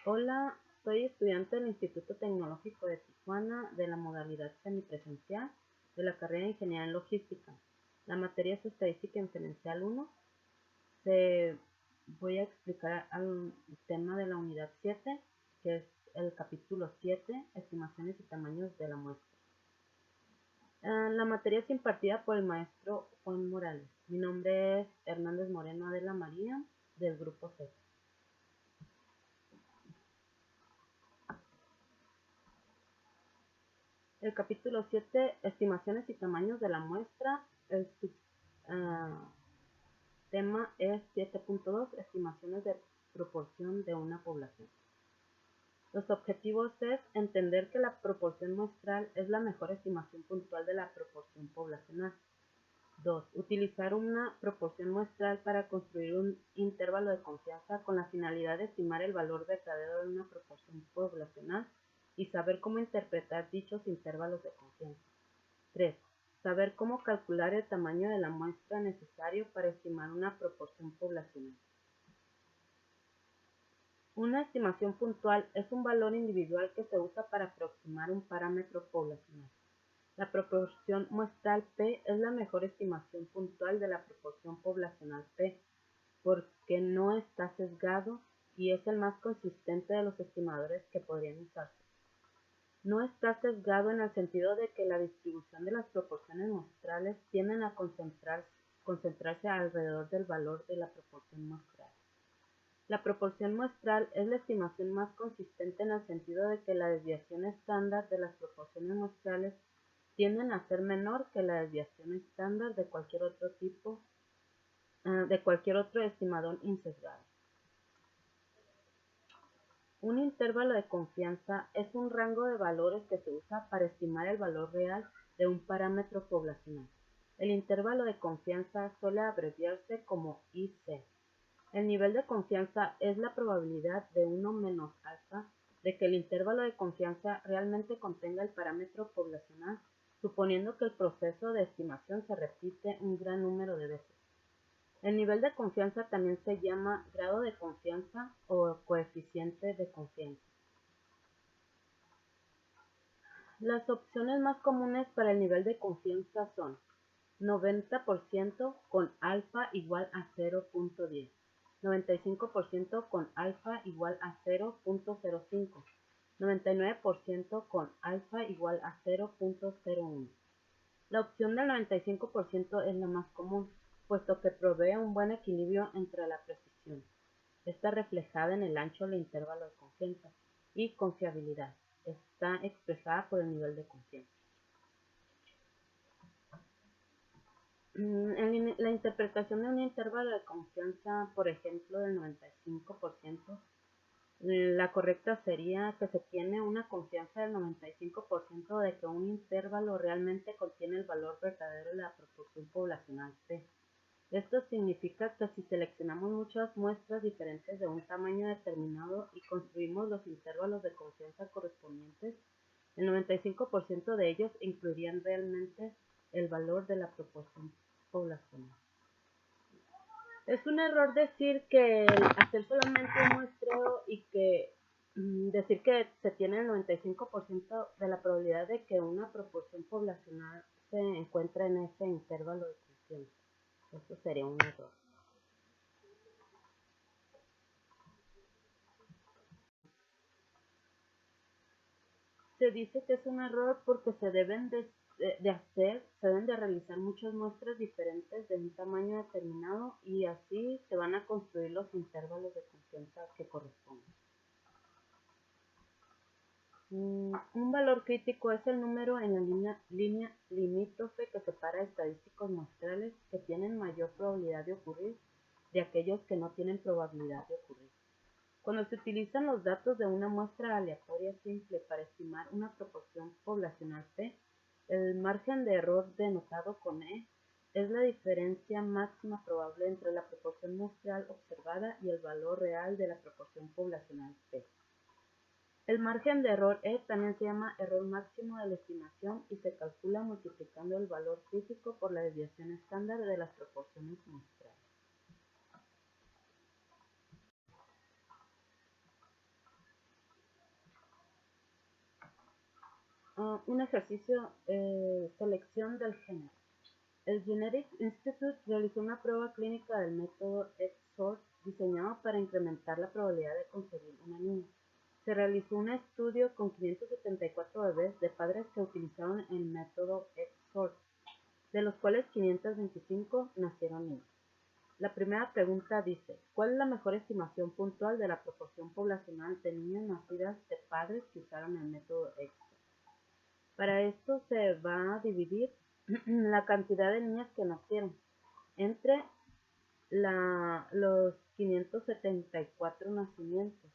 Hola, soy estudiante del Instituto Tecnológico de Tijuana de la modalidad semipresencial de la carrera de Ingeniería en Logística. La materia es Estadística Inferencial 1. Voy a explicar el tema de la unidad 7, que es el capítulo 7, estimaciones y tamaños de la muestra. La materia es impartida por el maestro Juan Morales. Mi nombre es Hernández Moreno Adela María, del grupo C. El capítulo 7, estimaciones y tamaños de la muestra. El tema es 7.2, estimaciones de proporción de una población. Los objetivos es entender que la proporción muestral es la mejor estimación puntual de la proporción poblacional. 2. Utilizar una proporción muestral para construir un intervalo de confianza con la finalidad de estimar el valor verdadero de una proporción poblacional y saber cómo interpretar dichos intervalos de confianza. 3. Saber cómo calcular el tamaño de la muestra necesario para estimar una proporción poblacional. Una estimación puntual es un valor individual que se usa para aproximar un parámetro poblacional. La proporción muestral P es la mejor estimación puntual de la proporción poblacional P, porque no está sesgado y es el más consistente de los estimadores que podrían usarse. No está sesgado en el sentido de que la distribución de las proporciones muestrales tienden a concentrarse alrededor del valor de la proporción muestral. La proporción muestral es la estimación más consistente en el sentido de que la desviación estándar de las proporciones muestrales tienden a ser menor que la desviación estándar de cualquier otro estimador insesgado. Un intervalo de confianza es un rango de valores que se usa para estimar el valor real de un parámetro poblacional. El intervalo de confianza suele abreviarse como IC. El nivel de confianza es la probabilidad de 1 menos alfa de que el intervalo de confianza realmente contenga el parámetro poblacional, suponiendo que el proceso de estimación se repite un gran número de veces. El nivel de confianza también se llama grado de confianza o coeficiente de confianza. Las opciones más comunes para el nivel de confianza son 90% con alfa igual a 0.10, 95% con alfa igual a 0.05, 99% con alfa igual a 0.01. La opción del 95% es la más común, puesto que provee un buen equilibrio entre la precisión, está reflejada en el ancho del intervalo de confianza, y confiabilidad, está expresada por el nivel de confianza. La interpretación de un intervalo de confianza, por ejemplo, del 95%, la correcta sería que se tiene una confianza del 95% de que un intervalo realmente contiene el valor verdadero de la proporción poblacional P. Esto significa que si seleccionamos muchas muestras diferentes de un tamaño determinado y construimos los intervalos de confianza correspondientes, el 95% de ellos incluirían realmente el valor de la proporción poblacional. Es un error decir que hacer solamente un muestreo y que decir que se tiene el 95% de la probabilidad de que una proporción poblacional se encuentre en ese intervalo de confianza. Eso sería un error. Se dice que es un error porque se deben de realizar muchas muestras diferentes de un tamaño determinado y así se van a construir los intervalos de confianza que corresponden. Un valor crítico es el número en la línea limítrofe que separa estadísticos muestrales que tienen mayor probabilidad de ocurrir de aquellos que no tienen probabilidad de ocurrir. Cuando se utilizan los datos de una muestra aleatoria simple para estimar una proporción poblacional P, el margen de error denotado con E es la diferencia máxima probable entre la proporción muestral observada y el valor real de la proporción poblacional P. El margen de error E también se llama error máximo de la estimación y se calcula multiplicando el valor físico por la desviación estándar de las proporciones muestrales. Un ejercicio, selección del género. El Genetics Institute realizó una prueba clínica del método XOR diseñado para incrementar la probabilidad de conseguir una niña. Se realizó un estudio con 574 bebés de padres que utilizaron el método XOR, de los cuales 525 nacieron niños. La primera pregunta dice, ¿cuál es la mejor estimación puntual de la proporción poblacional de niñas nacidas de padres que usaron el método XOR? Para esto se va a dividir la cantidad de niñas que nacieron entre los 574 nacimientos.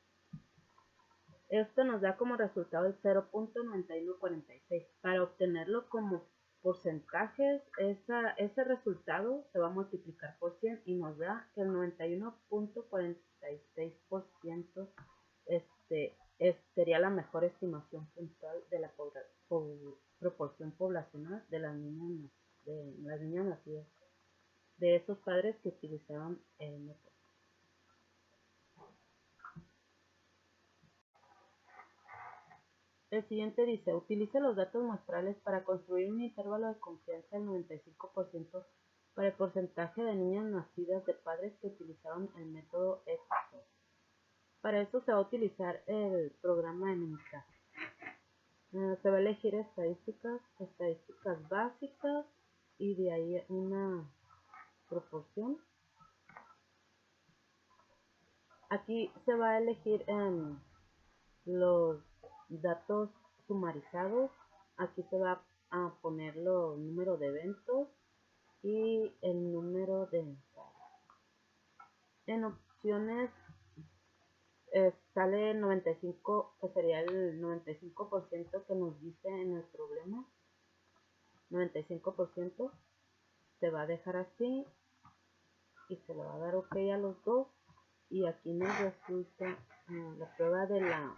Esto nos da como resultado el 0.9146. Para obtenerlo como porcentajes, ese resultado se va a multiplicar por 100 y nos da que el 91.46% sería la mejor estimación puntual de la proporción poblacional de las niñas nacidas de esos padres que utilizaban el método. El siguiente dice, utilice los datos muestrales para construir un intervalo de confianza del 95% para el porcentaje de niñas nacidas de padres que utilizaron el método XOR. Para eso se va a utilizar el programa de Minitab. Se va a elegir estadísticas básicas y de ahí una proporción. Aquí se va a elegir los datos sumarizados. Aquí se va a poner los números de eventos y el número de ensayos. En opciones sale el 95, que sería el 95% que nos dice en el problema. 95% se va a dejar así y se le va a dar OK a los dos. Y aquí nos resulta la prueba de la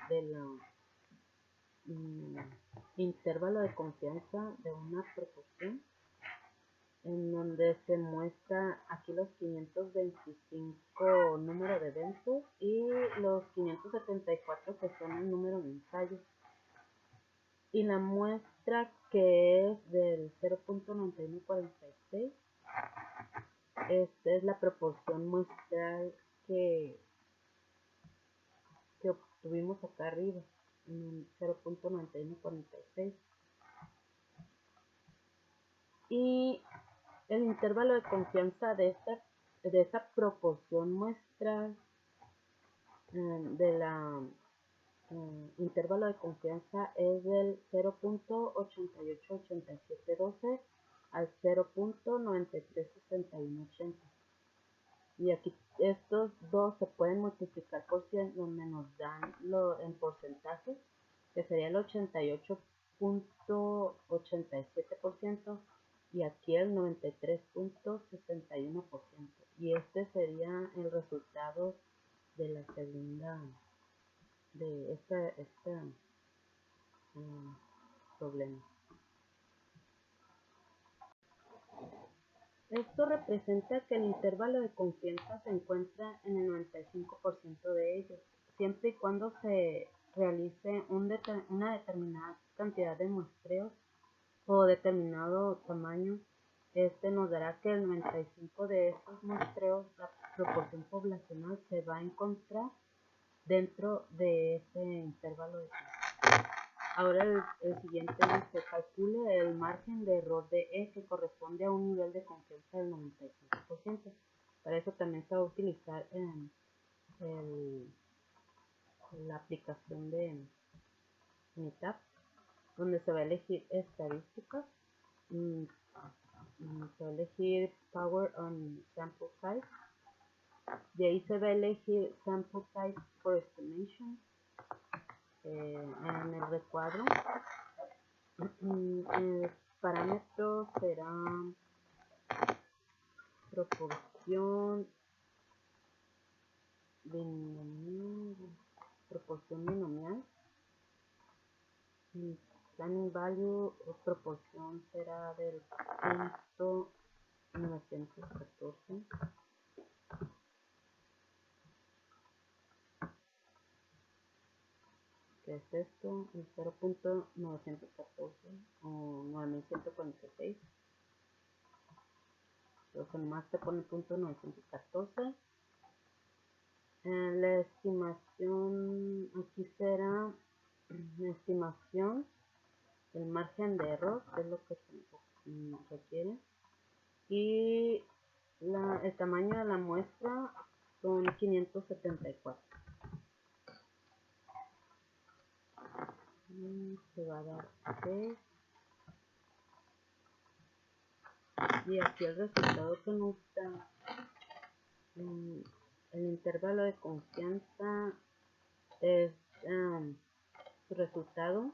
intervalo de confianza de una proporción, en donde se muestra aquí los 525 número de eventos y los 574 que son el número de ensayos, y la muestra que es del 0.9146. Esta es la proporción muestral que obtuvimos acá arriba, en 0.9146. Y el intervalo de confianza de esta proporción muestral de la intervalo de confianza es del 0.888712 al 0.936180. Y aquí estos dos se pueden multiplicar por 100, donde nos dan en porcentaje, que sería el 88.87%, y aquí el 93.61%. Y este sería el resultado de la segunda, de este problema. Esto representa que el intervalo de confianza se encuentra en el 95% de ellos, siempre y cuando se realice una determinada cantidad de muestreos o determinado tamaño. Este nos dará que el 95% de estos muestreos, la proporción poblacional, se va a encontrar dentro de ese intervalo de confianza. Ahora el siguiente dice, calcule el margen de error de E, que corresponde a un nivel de confianza del 95%. Para eso también se va a utilizar la aplicación de Minitab, donde se va a elegir estadísticas, se va a elegir Power on Sample Size, de ahí se va a elegir Sample Size for Estimation. En el recuadro el parámetro será proporción binomial. Planning value o proporción será del punto 914. Ok, que es esto, el 0.914 o 9146. Entonces nomás te pone punto 914. La estimación, aquí será la estimación, el margen de error, que es lo que se requiere, y el tamaño de la muestra son 574. Se va a dar 6. Y aquí el resultado que nos da, el intervalo de confianza es su resultado.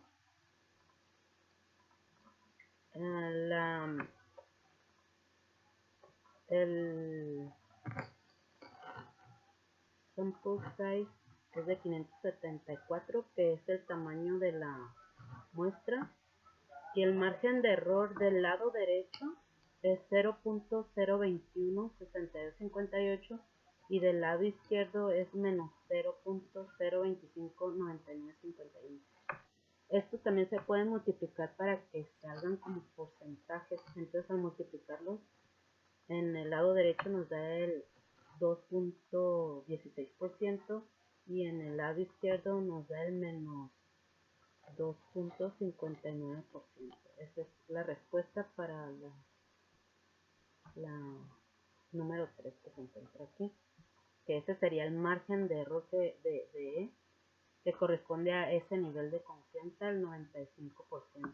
El sample size es de 574, que es el tamaño de la muestra, y el margen de error del lado derecho es 0.0216258 y del lado izquierdo es menos 0.0259951. Esto también se puede multiplicar para que salgan como porcentajes. Entonces al multiplicarlos, en el lado derecho nos da el 2.16% y en el lado izquierdo nos da el menos 2.59%. Esa es la respuesta para la número 3 que se encuentra aquí, que ese sería el margen de error de E, que corresponde a ese nivel de confianza, el 95%.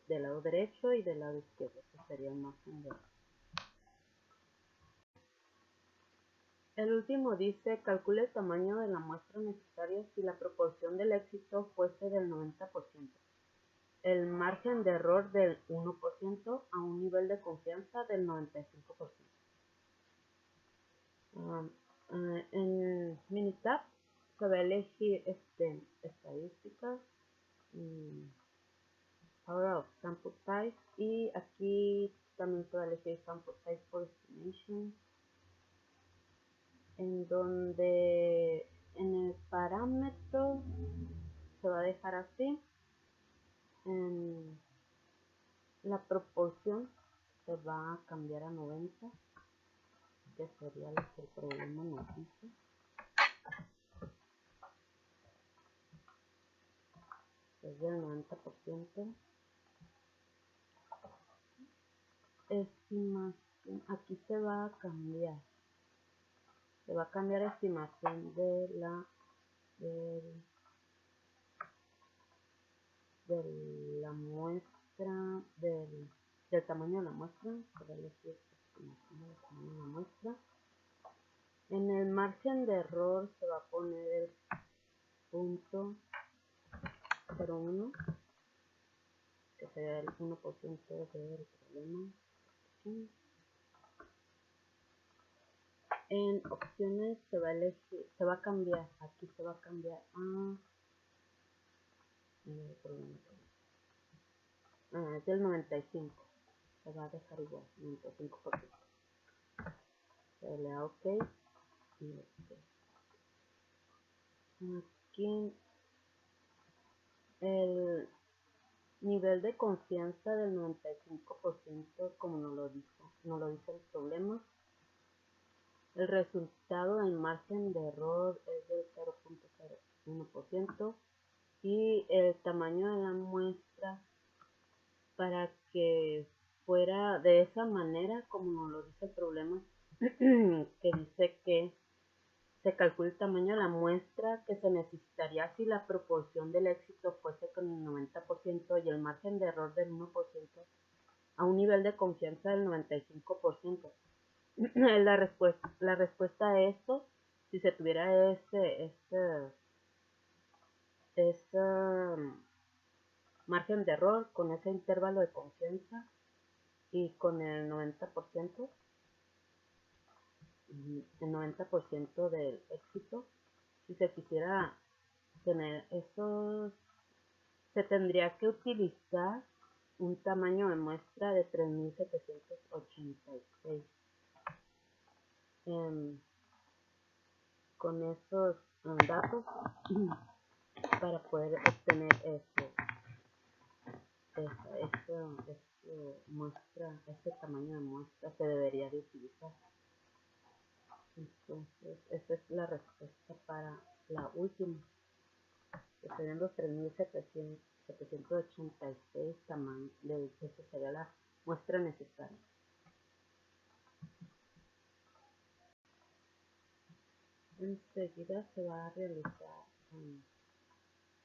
Del lado derecho y del lado izquierdo, ese sería el margen de error. El último dice, calcule el tamaño de la muestra necesaria si la proporción del éxito fuese del 90%. El margen de error del 1% a un nivel de confianza del 95%. En Minitab se va a elegir estadísticas, power of sample size, y aquí también se va a elegir sample size for estimation, en donde en el parámetro se va a dejar así. En la proporción se va a cambiar a 90, que sería lo que el problema nos dice. Es del 90%. Estimación, aquí se va a cambiar. Se va a cambiar estimación de la muestra, del tamaño de la muestra. Para elegir estimación del tamaño de la muestra. En el margen de error se va a poner el punto 0.1, que sería el 1% del problema. En opciones se va a elegir, se va a cambiar, aquí se va a cambiar a es del 95, se va a dejar igual, 95%. Se le da OK y OK. Aquí el nivel de confianza del 95%, como nos lo dice el problema. El resultado del margen de error es del 0.01% y el tamaño de la muestra, para que fuera de esa manera, como nos lo dice el problema, que dice que se calcula el tamaño de la muestra que se necesitaría si la proporción del éxito fuese con el 90% y el margen de error del 1% a un nivel de confianza del 95%. La respuesta a esto, si se tuviera ese margen de error con ese intervalo de confianza y con el 90%, del éxito, si se quisiera tener esos, se tendría que utilizar un tamaño de muestra de 3786. Con esos datos para poder obtener este tamaño de muestra se debería de utilizar. Entonces, esta es la respuesta para la última. Serían los 3.786 tamaños. Esta sería la muestra necesaria. Enseguida se va a realizar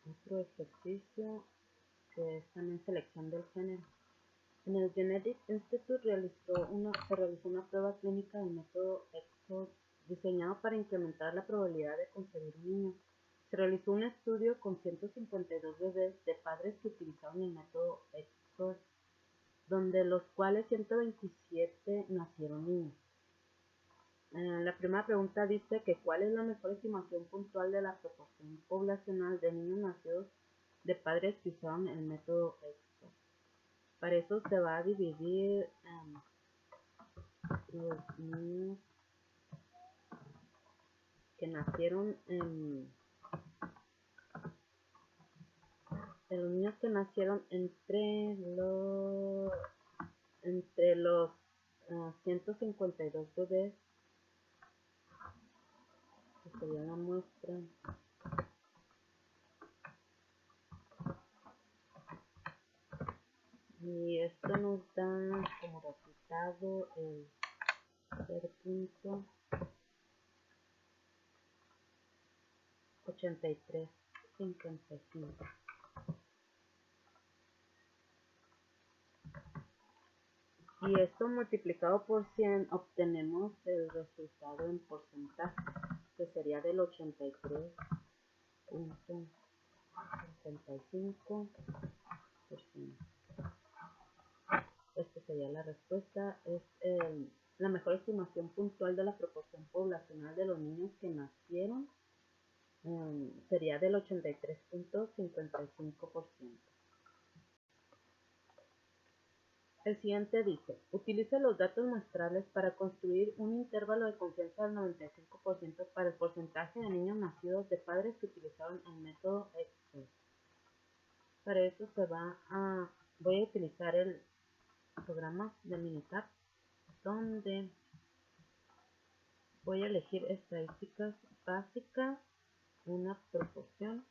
otro ejercicio que es también selección del género. En el Genetics Institute se realizó una prueba clínica del método EXO diseñado para incrementar la probabilidad de concebir un niño. Se realizó un estudio con 152 bebés de padres que utilizaron el método EXO, donde los cuales 127 nacieron niños. La primera pregunta dice que ¿cuál es la mejor estimación puntual de la proporción poblacional de niños nacidos de padres que usaron el método EXO? Para eso se va a dividir los niños que nacieron entre los 152 bebés, que sería la muestra. Y esto nos da como resultado el 0.8355. Y esto multiplicado por 100 obtenemos el resultado en porcentaje, que sería del 83.65%. Esta sería la respuesta. Es la mejor estimación puntual de la proporción poblacional de los niños que nacieron sería del 83.55%. El siguiente dice, utilice los datos muestrales para construir un intervalo de confianza del 95% para el porcentaje de niños nacidos de padres que utilizaron el método EXO. Para eso voy a utilizar el programa de Minitab, donde voy a elegir estadísticas básicas, una proporción.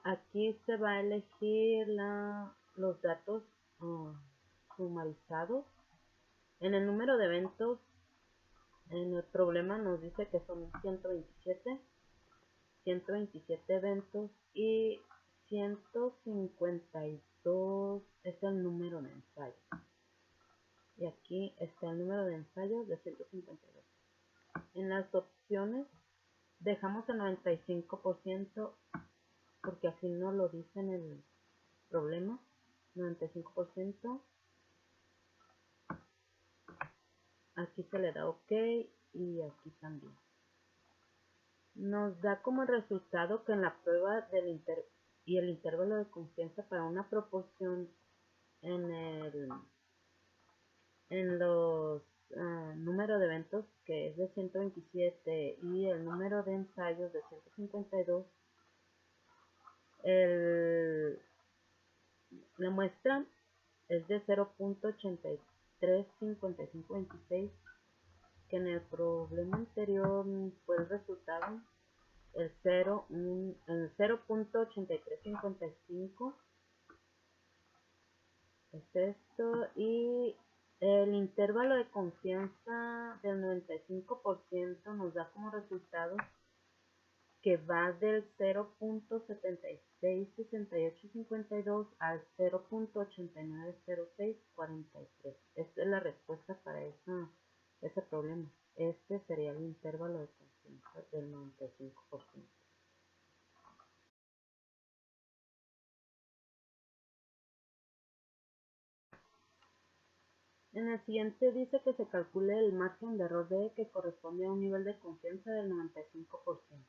Aquí se va a elegir los datos sumarizados. En el número de eventos, en el problema nos dice que son 127 eventos y 152 es el número de ensayos. Y aquí está el número de ensayos de 152. En las opciones dejamos el 95% porque así no lo dice en el problema. 95%. Aquí se le da OK y aquí también. Nos da como resultado que en la prueba del el intervalo de confianza para una proporción en los número de eventos, que es de 127, y el número de ensayos de 152, la muestra es de 0.835526, que en el problema anterior fue el resultado el 0.8355 es esto, y el intervalo de confianza del 95% nos da como resultado que va del 0.766852 al 0.890643. Esta es la respuesta para ese problema. Este sería el intervalo de confianza del 95%. En el siguiente dice que se calcule el margen de error D, que corresponde a un nivel de confianza del 95%.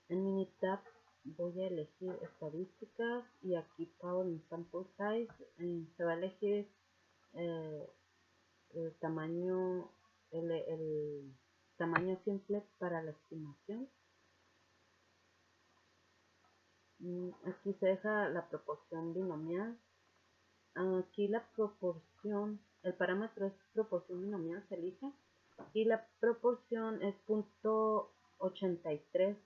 En Minitab voy a elegir estadísticas y aquí Power in Sample Size. Se va a elegir el tamaño simple para la estimación. Aquí se deja la proporción binomial. Aquí la proporción, el parámetro es proporción binomial, se elige. Y la proporción es .83.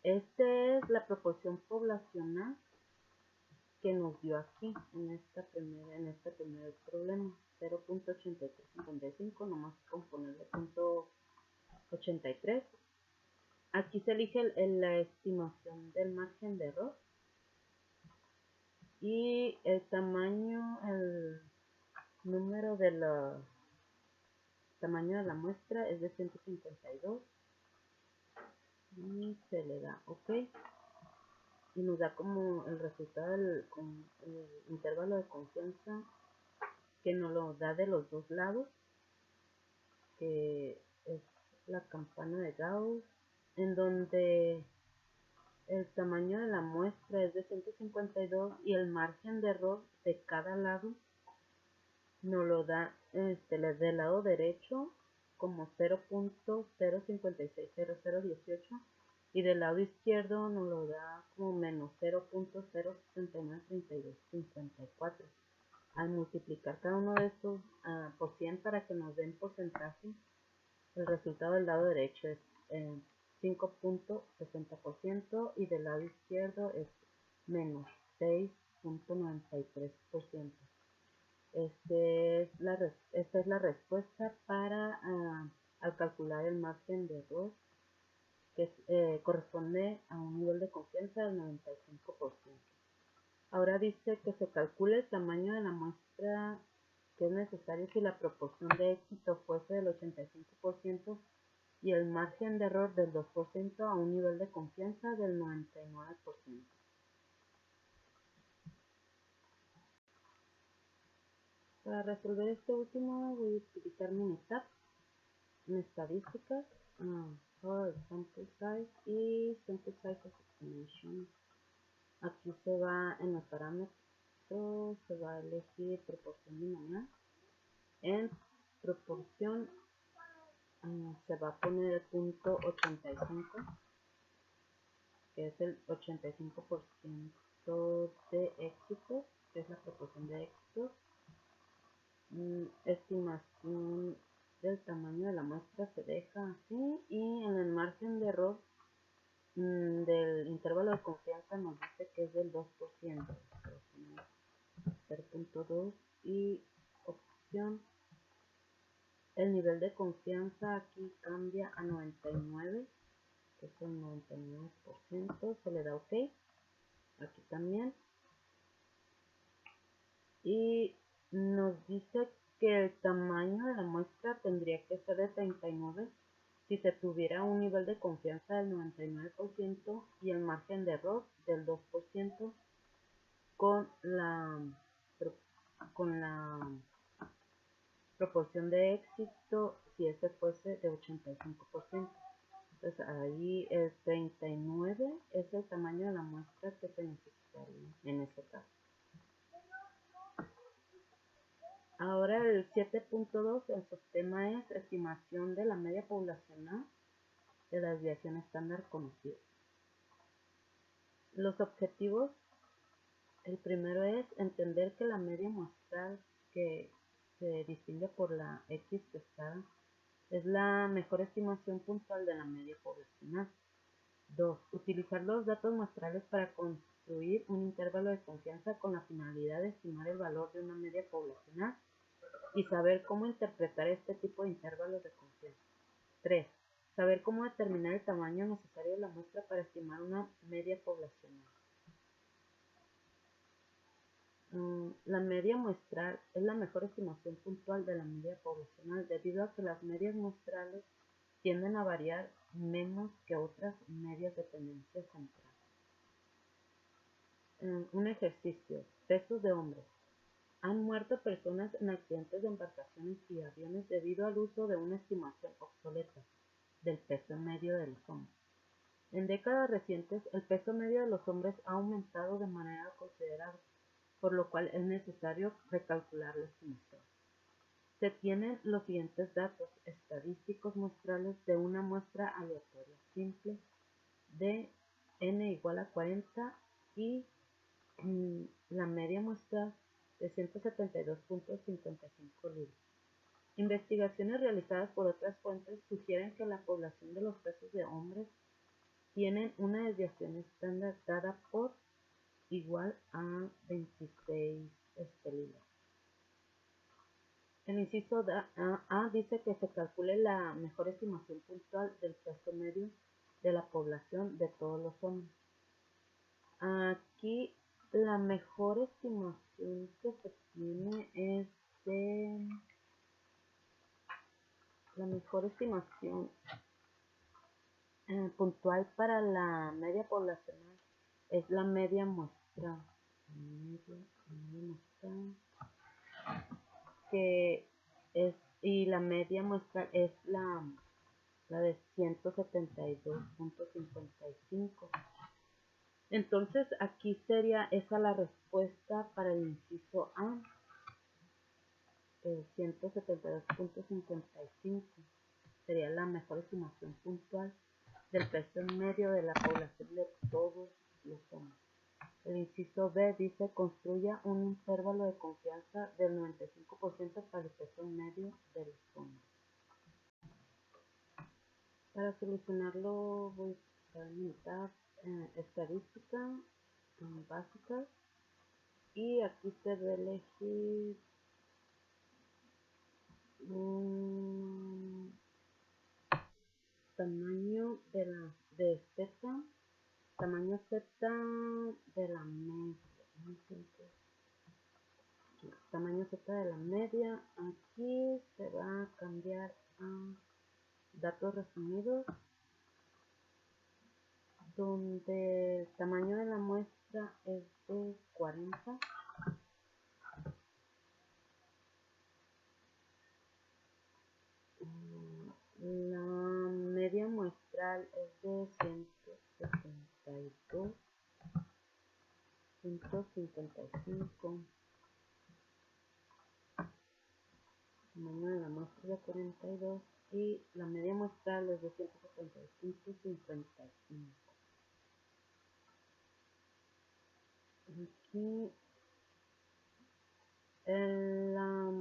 Esta es la proporción poblacional que nos dio aquí en este primer problema, 0.8355, nomás con ponerle .83. Aquí se elige la estimación del margen de error y el tamaño, el número de la tamaño de la muestra es de 152 y se le da OK y nos da como el resultado del el intervalo de confianza que nos lo da de los dos lados, que es la campana de Gauss, en donde el tamaño de la muestra es de 152 y el margen de error de cada lado nos lo da del lado derecho como 0.0560018 y del lado izquierdo nos lo da como menos 0.0693254. Al multiplicar cada uno de estos por 100 para que nos den porcentaje, el resultado del lado derecho es 5.60% y del lado izquierdo es menos 6.93%. Esta es la respuesta para al calcular el margen de error, que corresponde a un nivel de confianza del 95%. Ahora dice que se calcule el tamaño de la muestra que es necesario si la proporción de éxito fuese del 85% y el margen de error del 2% a un nivel de confianza del 99%. Para resolver este último voy a utilizar Minitab en estadísticas, Sample Size y Sample Size Estimation. Aquí se va en los parámetros, se va a elegir proporción binomial. En proporción se va a poner el .85, que es el 85% de éxito, que es la proporción de éxito. Estimación del tamaño de la muestra se deja así y en el margen de error del intervalo de confianza nos dice que es del 2%, 0.2 y opción. El nivel de confianza aquí cambia a 99, que es el 99%, se le da OK, aquí también. Y nos dice que el tamaño de la muestra tendría que ser de 39 si se tuviera un nivel de confianza del 99% y el margen de error del 2% con la proporción de éxito si este fuese de 85%. Entonces ahí el 39 es el tamaño de la muestra que se necesitaría en este caso. Ahora el 7.2, el subtema es estimación de la media poblacional de la desviación estándar conocida. Los objetivos, el primero es entender que la media muestral que se distingue por la X testada es la mejor estimación puntual de la media poblacional. 2. Utilizar los datos muestrales para construir un intervalo de confianza con la finalidad de estimar el valor de una media poblacional y saber cómo interpretar este tipo de intervalos de confianza. 3. Saber cómo determinar el tamaño necesario de la muestra para estimar una media poblacional. La media muestral es la mejor estimación puntual de la media poblacional debido a que las medias muestrales tienden a variar menos que otras medias de tendencia central. Un ejercicio. Pesos de hombres. Han muerto personas en accidentes de embarcaciones y aviones debido al uso de una estimación obsoleta del peso medio de los hombres. En décadas recientes, el peso medio de los hombres ha aumentado de manera considerable, por lo cual es necesario recalcular la estimación. Se tienen los siguientes datos estadísticos muestrales de una muestra aleatoria simple de n igual a 40 y la media muestral de 172.55 libras. Investigaciones realizadas por otras fuentes sugieren que la población de los pesos de hombres tienen una desviación estándar dada por igual a 26 libras. El inciso A dice que se calcule la mejor estimación puntual del peso medio de la población de todos los hombres. Aquí la mejor estimación que se tiene es de la mejor estimación puntual para la media poblacional es la media muestral. Que es, y la media muestral es la de 172.55. Entonces aquí sería esa la respuesta para el inciso A, el 172.55. Sería la mejor estimación puntual del peso medio de la población de todos los hombres. El inciso B dice construya un intervalo de confianza del 95% para el peso medio de los hombres. Para solucionarlo voy a necesitar estadística básica y aquí se debe elegir un tamaño de Z, tamaño Z de la media. Tamaño Z de la media. Aquí se va a cambiar a datos resumidos, donde el tamaño de la muestra es de 40. La media muestral es de 172.55. Tamaño de la muestra de 42 y la media muestral es de 175.55. Aquí la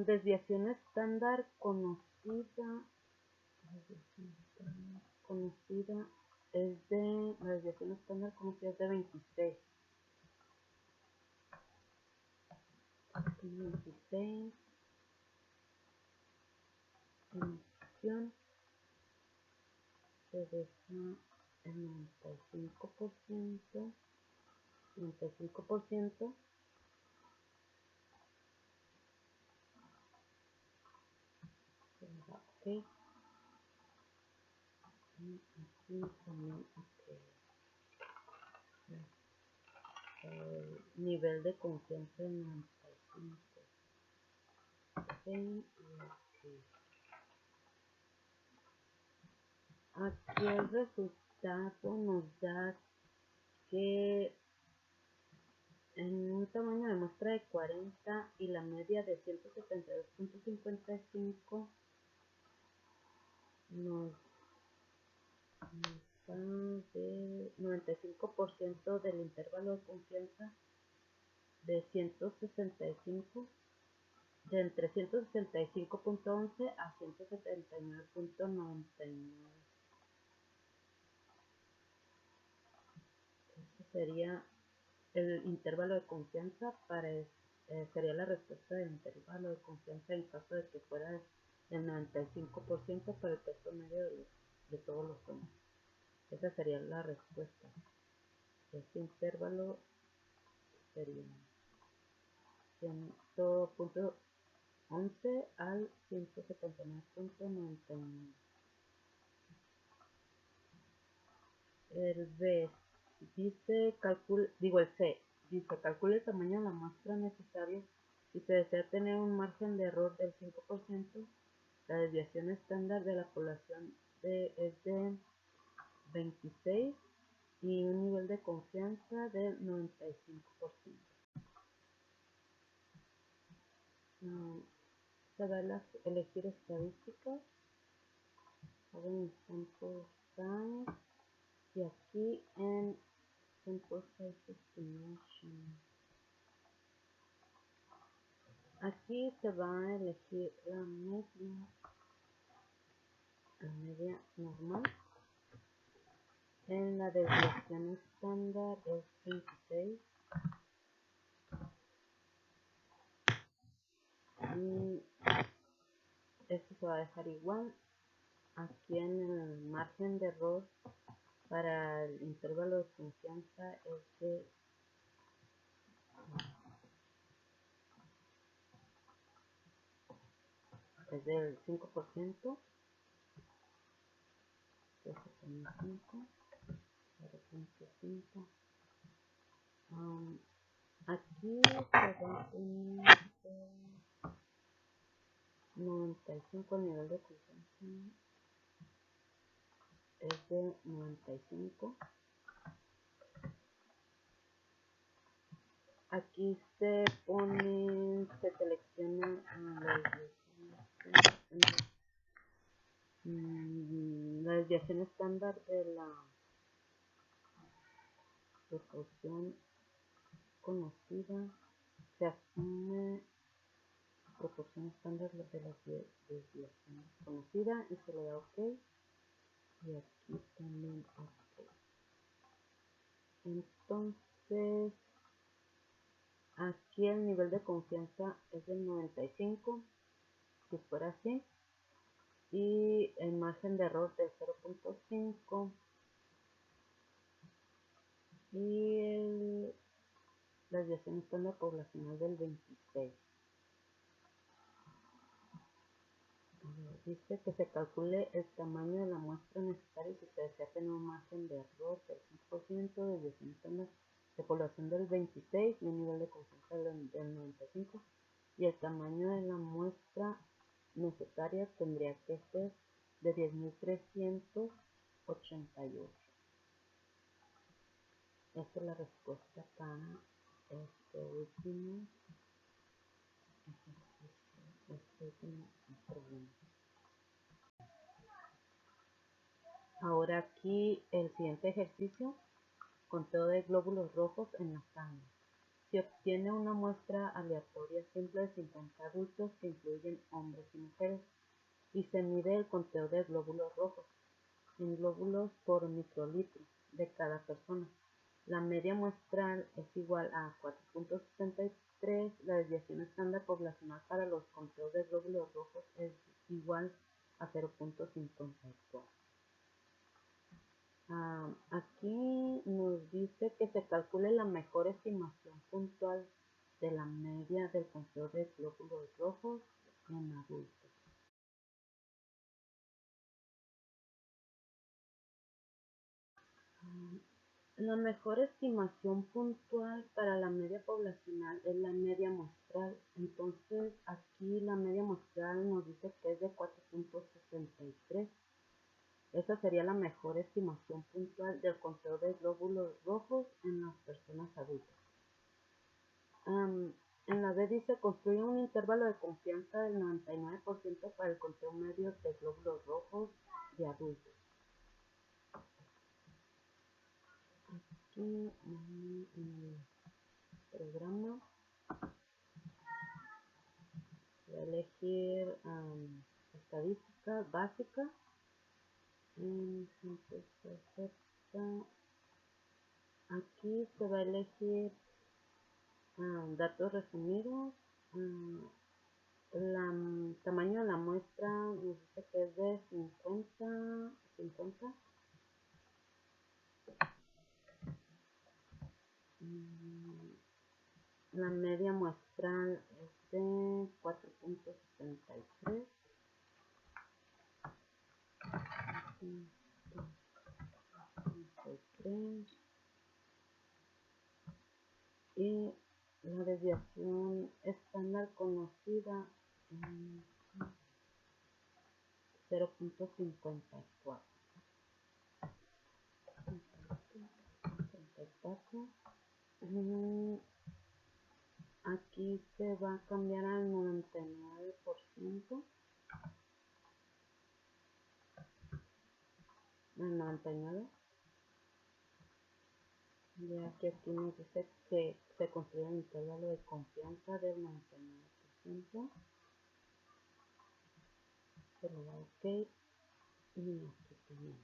desviación estándar conocida es de la desviación estándar conocida es de 26. 26 en opción se deja el 95%, 95%. Ok, y aquí también el nivel de confianza en 95. Okay, okay. Aquí el resultado nos da que en un tamaño de muestra de 40 y la media de 172.55 nos da de 95% del intervalo de confianza de 165, de entre 165.11 a 179.99. Este sería el intervalo de confianza sería la respuesta del intervalo de confianza en caso de que fuera del 95% para el peso medio de todos los hombres. Esa sería la respuesta. Este intervalo sería 100.11 al 179.99. El B dice el C dice calcule el tamaño de la muestra necesaria si se desea tener un margen de error del 5%. La desviación estándar de la población es de 26 y un nivel de confianza del 95%. Se va a elegir estadísticas. en sample size y aquí en sample size estimation. Aquí se va a elegir la media normal. En la desviación estándar es 26. Y esto se va a dejar igual. Aquí en el margen de error para el intervalo de confianza es del 5%. 0.5. Aquí se va a poner 95, el nivel de confianza es de 95. Aquí se selecciona la desviación estándar de la proporción conocida. Se asume proporción estándar de la desviación conocida y se le da OK. Y aquí también OK. Entonces, aquí el nivel de confianza es del 95, si fuera así. Y el margen de error del 0.5 y la desviación estándar poblacional del 26. Dice que se calcule el tamaño de la muestra necesaria si se desea tener un margen de error del 5%, desviación estándar de población del 26 y un nivel de confianza del 95. Y el tamaño de la muestra necesaria tendría que ser de 10.388. Esta es la respuesta para este último problema. Ahora aquí el siguiente ejercicio, conteo de glóbulos rojos en la sangre. Se obtiene una muestra aleatoria simple de 50 adultos que incluyen hombres y mujeres y se mide el conteo de glóbulos rojos en glóbulos por microlitro de cada persona. La media muestral es igual a 4.63. La desviación estándar poblacional para los conteos de glóbulos rojos es igual a 0.54. Aquí nos dice que se calcule la mejor estimación puntual de la media del conteo de glóbulos rojos en adultos. La mejor estimación puntual para la media poblacional es la media muestral. Entonces aquí la media muestral nos dice que es de 4.63. Esa sería la mejor estimación puntual del conteo de glóbulos rojos en las personas adultas. En la B dice construye un intervalo de confianza del 99% para el conteo medio de glóbulos rojos de adultos. Aquí en el programa voy a elegir estadística básica. Aquí se va a elegir datos resumidos. El tamaño de la muestra nos dice que es de 50. La media muestral es de 4.63. Y la desviación estándar conocida en 0.54. Aquí se va a cambiar al 99%. el 99. Ya que aquí nos dice que se construye un intervalo de confianza del 99%. Se le da OK y aquí también.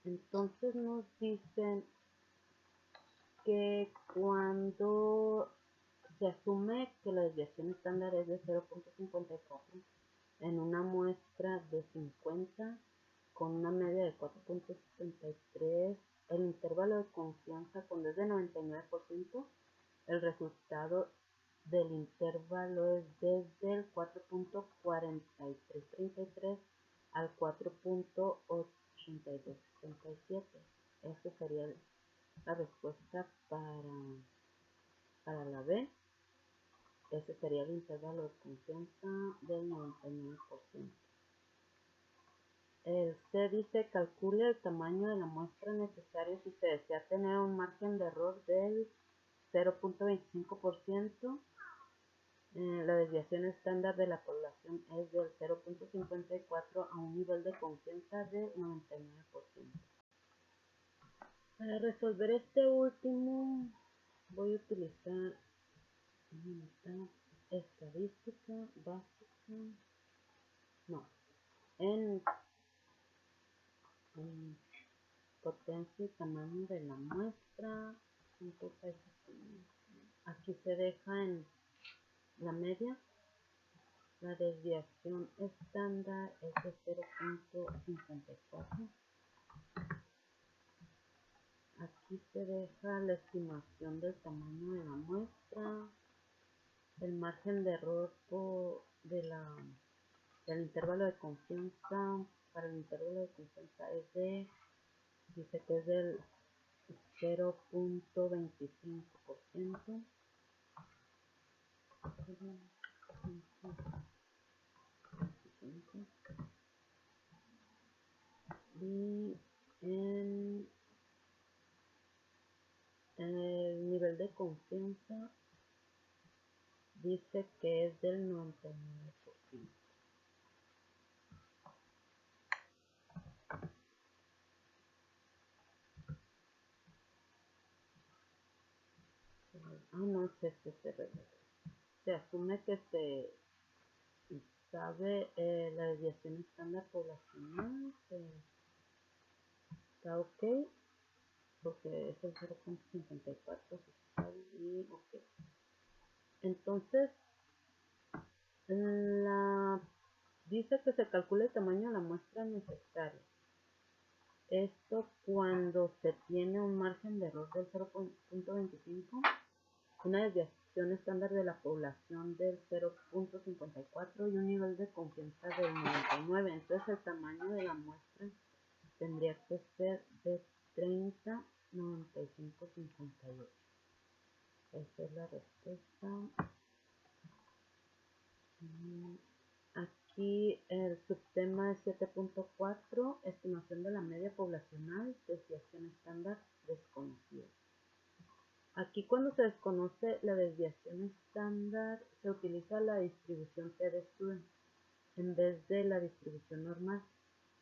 Entonces nos dicen que cuando se asume que la desviación estándar es de 0.54 en una muestra de 50 con una media de 4.63, el intervalo de confianza cuando es de 99%, el resultado del intervalo es desde el 4.4333 al 4.8267. Esa sería la respuesta para la B. Ese sería el intervalo de confianza del 99%. El C dice: calcule el tamaño de la muestra necesario si se desea tener un margen de error del 0.25%. La desviación estándar de la población es del 0.54 a un nivel de confianza del 99%. Para resolver este último voy a utilizar estadística básica, en potencia y tamaño de la muestra. Aquí se deja en la media. La desviación estándar es de 0.54. Aquí se deja la estimación del tamaño de la muestra. El margen de error del intervalo de confianza. Para el intervalo de confianza dice que es del 0.25%. Y en el nivel de confianza dice que es del 99%. No es se asume que se sabe la desviación estándar poblacional, está OK, porque es el 0.54 y OK. Entonces dice que se calcule el tamaño de la muestra necesaria. Esto cuando se tiene un margen de error del 0.25, una desviación estándar de la población del 0.54 y un nivel de confianza del 99. Entonces el tamaño de la muestra tendría que ser de 30, 95, 58. Esa es la respuesta. Aquí el subtema es 7.4, estimación de la media poblacional, desviación estándar desconocida. Aquí cuando se desconoce la desviación estándar, se utiliza la distribución t-de-student en vez de la distribución normal,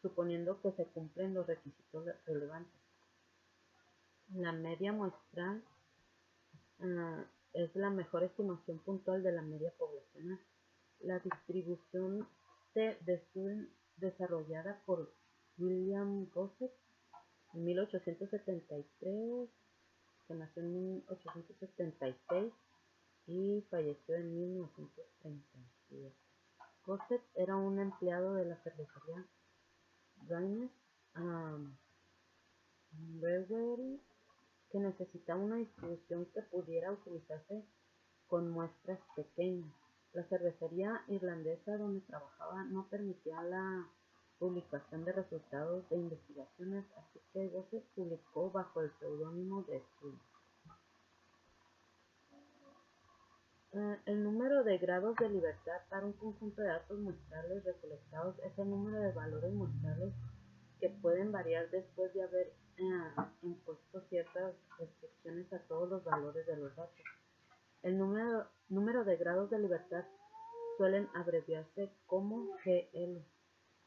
suponiendo que se cumplen los requisitos relevantes. La media muestral es la mejor estimación puntual de la media poblacional. La distribución t-de-student desarrollada por William Gossett en 1873, que nació en 1876 y falleció en 1937. Gossett era un empleado de la cervecería Guinness Brewery que necesitaba una distribución que pudiera utilizarse con muestras pequeñas. La cervecería irlandesa donde trabajaba no permitía la publicación de resultados de investigaciones, así que Gossett publicó bajo el seudónimo de Stuart. El número de grados de libertad para un conjunto de datos muestrales recolectados es el número de valores muestrales que pueden variar después de haber impuesto ciertas restricciones a todos los valores de los datos. El número de grados de libertad suelen abreviarse como GL.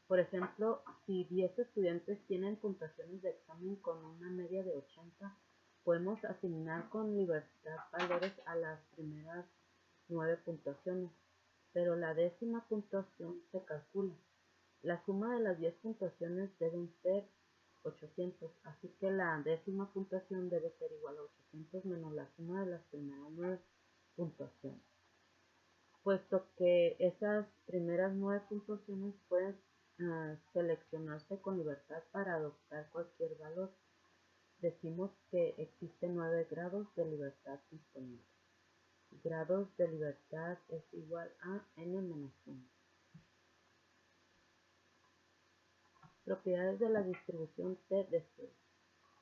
Por ejemplo, si 10 estudiantes tienen puntuaciones de examen con una media de 80, podemos asignar con libertad valores a las primeras 9 puntuaciones, pero la décima puntuación se calcula. La suma de las 10 puntuaciones deben ser 800, así que la décima puntuación debe ser igual a 800 menos la suma de las primeras 9 puntuaciones. Puesto que esas primeras 9 puntuaciones pueden seleccionarse con libertad para adoptar cualquier valor, decimos que existen 9 grados de libertad disponibles. Grados de libertad es igual a n-1. Propiedades de la distribución T de Student.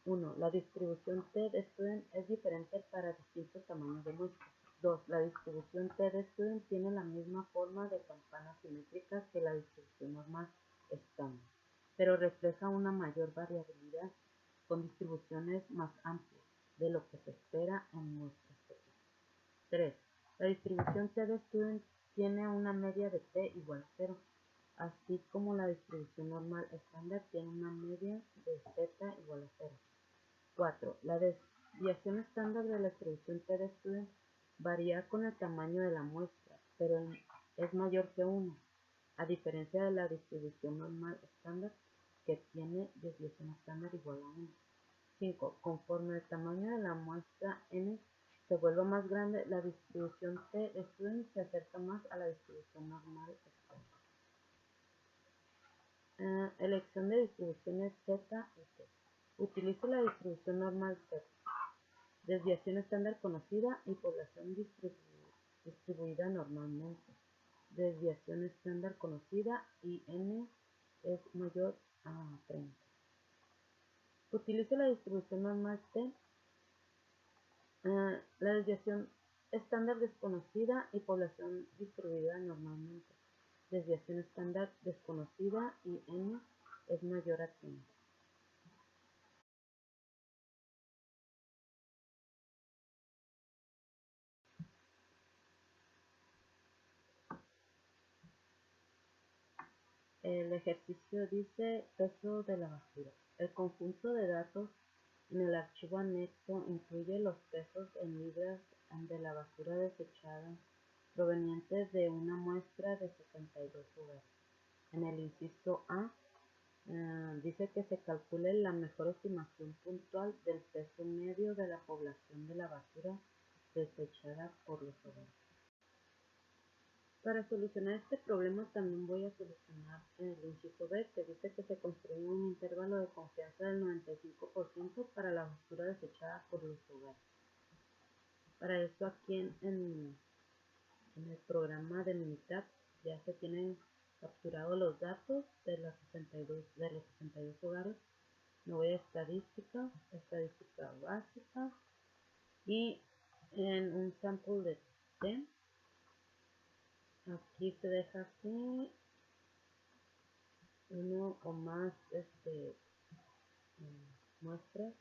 1. La distribución T de Student es diferente para distintos tamaños de muestra. 2. La distribución T de Student tiene la misma forma de campana simétrica que la distribución normal estándar, pero refleja una mayor variabilidad con distribuciones más amplias de lo que se espera en muestras pequeñas. 3. La distribución T de Student tiene una media de T igual a 0, así como la distribución normal estándar tiene una media de Z igual a 0. 4. La desviación estándar de la distribución T de Student varía con el tamaño de la muestra, pero es mayor que 1, a diferencia de la distribución normal estándar que tiene desviación estándar igual a 1. 5. Conforme el tamaño de la muestra n se vuelva más grande, la distribución T de Student se acerca más a la distribución normal estándar. Elección de distribuciones Z y T. Utilice la distribución normal Z, desviación estándar conocida y población distribuida normalmente. Desviación estándar conocida y n es mayor a 30. Utilice la distribución normal T, la desviación estándar desconocida y población distribuida normalmente. Desviación estándar desconocida y n es mayor a 30. El ejercicio dice peso de la basura. El conjunto de datos en el archivo anexo incluye los pesos en libras de la basura desechada provenientes de una muestra de 72 hogares. En el inciso A dice que se calcule la mejor estimación puntual del peso medio de la población de la basura desechada por los hogares. Para solucionar este problema también voy a solucionar el inciso B, que dice que se construye un intervalo de confianza del 95% para la basura desechada por los hogares. Para eso aquí en el programa de Minitab ya se tienen capturados los datos de los 62 hogares. Me voy a estadística básica, y en un sample de T. Aquí se deja así uno o más muestras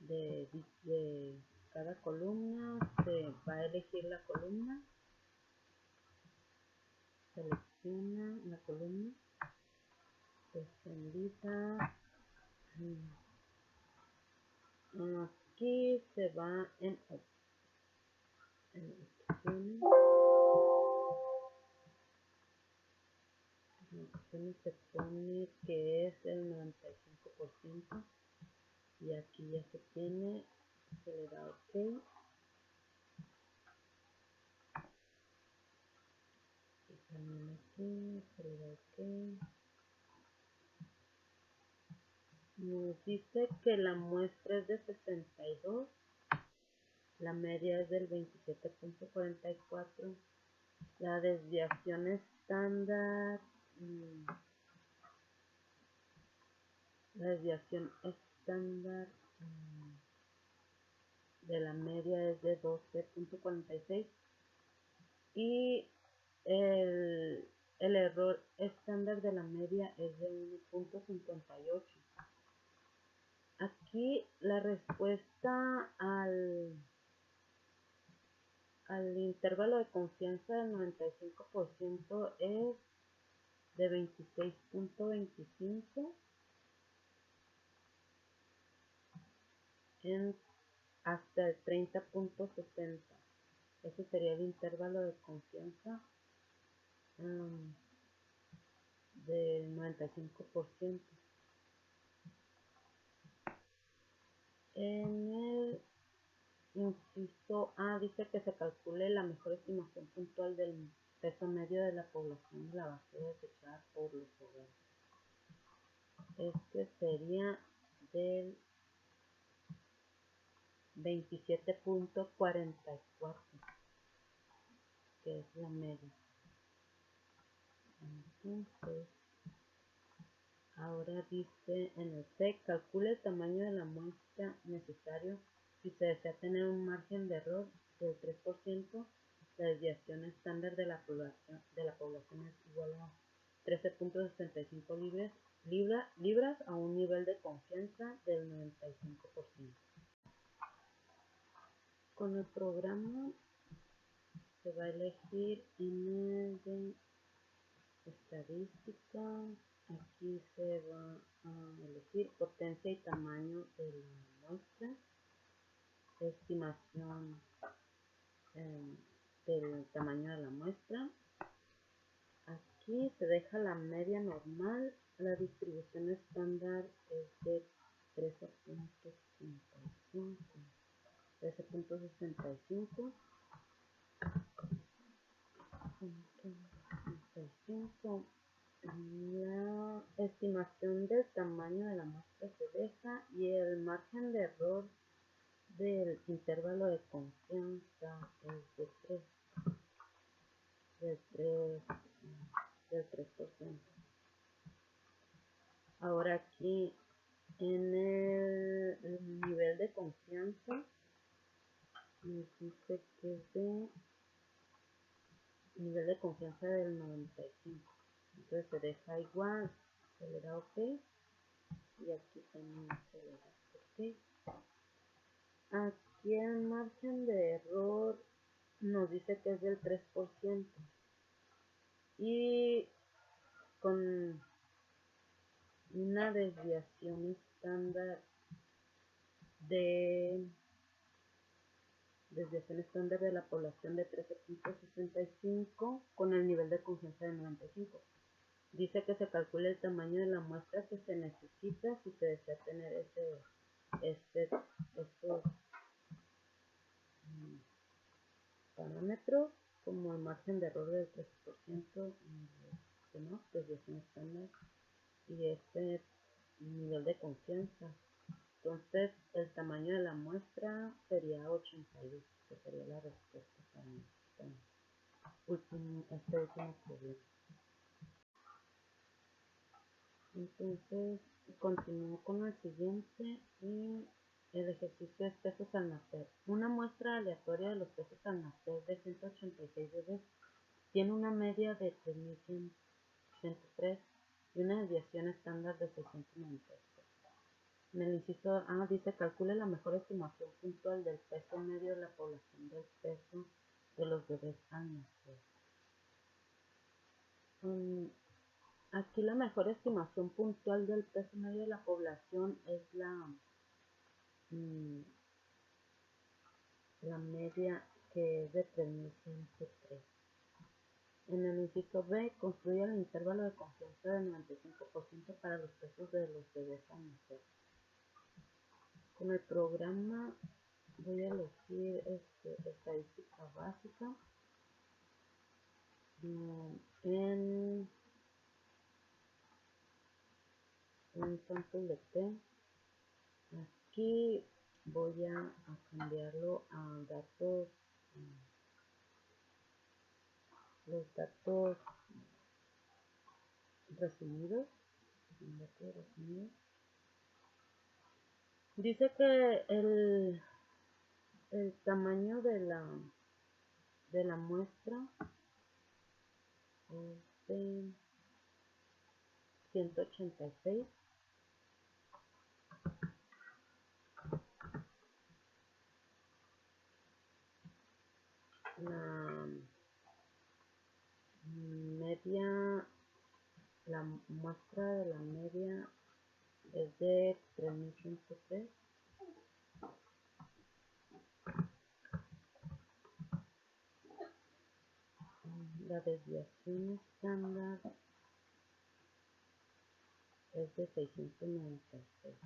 de cada columna. Se va a elegir la columna, selecciona la columna, extendida. Aquí se va en opciones. Se pone que es el 95% y aquí ya se tiene, se le da OK y también aquí se le da OK. Nos dice que la muestra es de 62, la media es del 27.44, la desviación estándar de la media es de 12.46 y el error estándar de la media es de 1.58. Aquí la respuesta al intervalo de confianza del 95% es de 26.25 hasta el 30.60. Ese sería el intervalo de confianza del 95%. En el inciso A dice que se calcule la mejor estimación puntual del peso medio de la población de la basura desechada por los hogares. Este sería del 27.44, que es la media. Entonces, ahora dice en el C, calcule el tamaño de la muestra necesario si se desea tener un margen de error del 3%. La desviación estándar de la población es igual a 13.65 libras a un nivel de confianza del 95%. Con el programa se va a elegir en el de estadística. Aquí se va a elegir potencia y tamaño de la muestra, estimación del tamaño de la muestra. Aquí se deja la media normal, la distribución estándar es de 13.65. La estimación del tamaño de la muestra se deja y el margen de error del intervalo de confianza es de 3%. Ahora aquí en el nivel de confianza nos dice que es de nivel de confianza del 95. Entonces se deja igual, se le da OK y aquí también se le da OK. Aquí el margen de error nos dice que es del 3% y con una desviación estándar de la población de 13.65 con el nivel de confianza de 95. Dice que se calcule el tamaño de la muestra que se necesita si se desea tener estos parámetros, como el margen de error del 13%, ¿no? Desviación estándar y este nivel de confianza. Entonces el tamaño de la muestra sería 82, que sería la respuesta para este último problema. Entonces continúo con el siguiente y el ejercicio es pesos al nacer. Una muestra aleatoria de los pesos al nacer de 186 bebés tiene una media de 3.103 y una desviación estándar de 693. En el inciso A dice calcule la mejor estimación puntual del peso medio de la población del peso de los bebés al nacer. Aquí la mejor estimación puntual del peso medio de la población es la media, que es de 3.103. En el inciso B, construye el intervalo de confianza del 95% para los pesos de los bebés al nacer. Con el programa voy a elegir estadística básica. En un sample de T, aquí voy a cambiarlo a datos, los datos resumidos. Dice que el tamaño de la muestra es de 186. La media la muestra de la media es de 3103. La desviación estándar es de 696.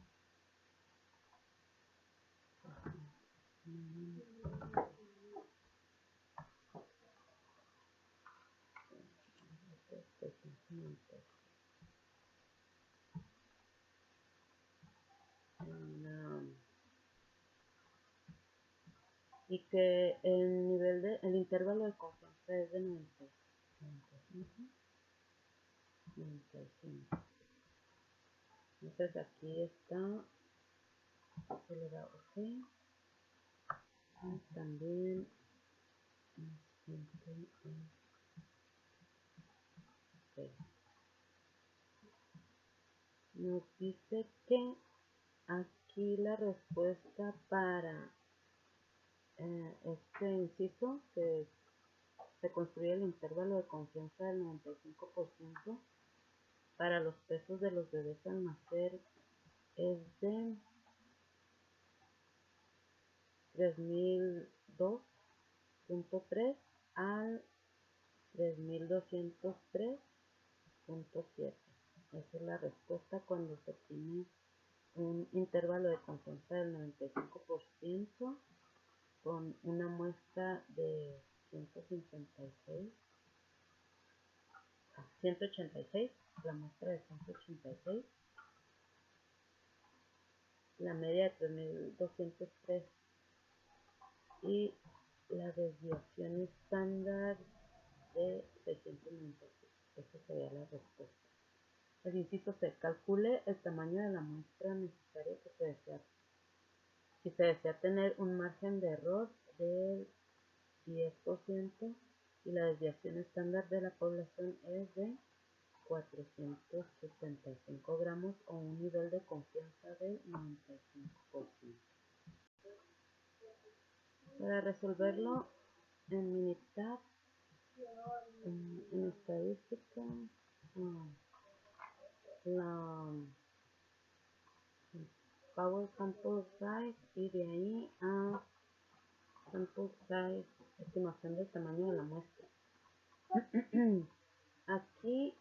Y que el intervalo de confianza es de 95. Entonces aquí está, se le da OK. Y también OK. Nos dice que aquí la respuesta para este inciso, que se construye el intervalo de confianza del 95% para los pesos de los bebés al nacer, es de 3002.3 al 3203.7. Esa es la respuesta cuando se tiene un intervalo de confianza del 95% con una muestra de 186, la muestra de 186, la media de 3203 y la desviación estándar de 696. Esa sería la respuesta. El inciso C. Calcule el tamaño de la muestra necesaria que se desea. Si se desea tener un margen de error del 10% y la desviación estándar de la población es de 465 gramos o un nivel de confianza del 95%. Para resolverlo en Minitab, en estadística, la Power Sample Size y de ahí a Sample Size, estimación del tamaño de la muestra. Aquí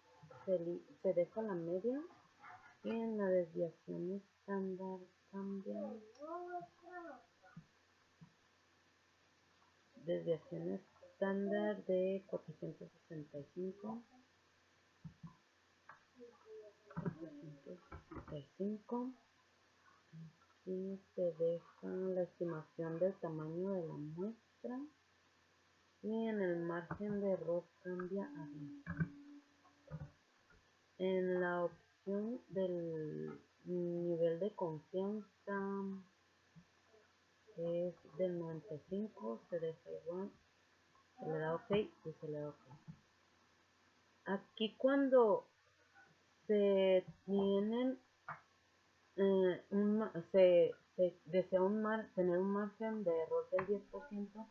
se deja la media y en la desviación estándar cambia. Desviación estándar de 465. Y se deja la estimación del tamaño de la muestra y en el margen de error cambia a 10. En la opción del nivel de confianza es del 95, se deja igual, se le da OK y se le da OK. Aquí cuando se tienen se desea tener un margen de error del 10%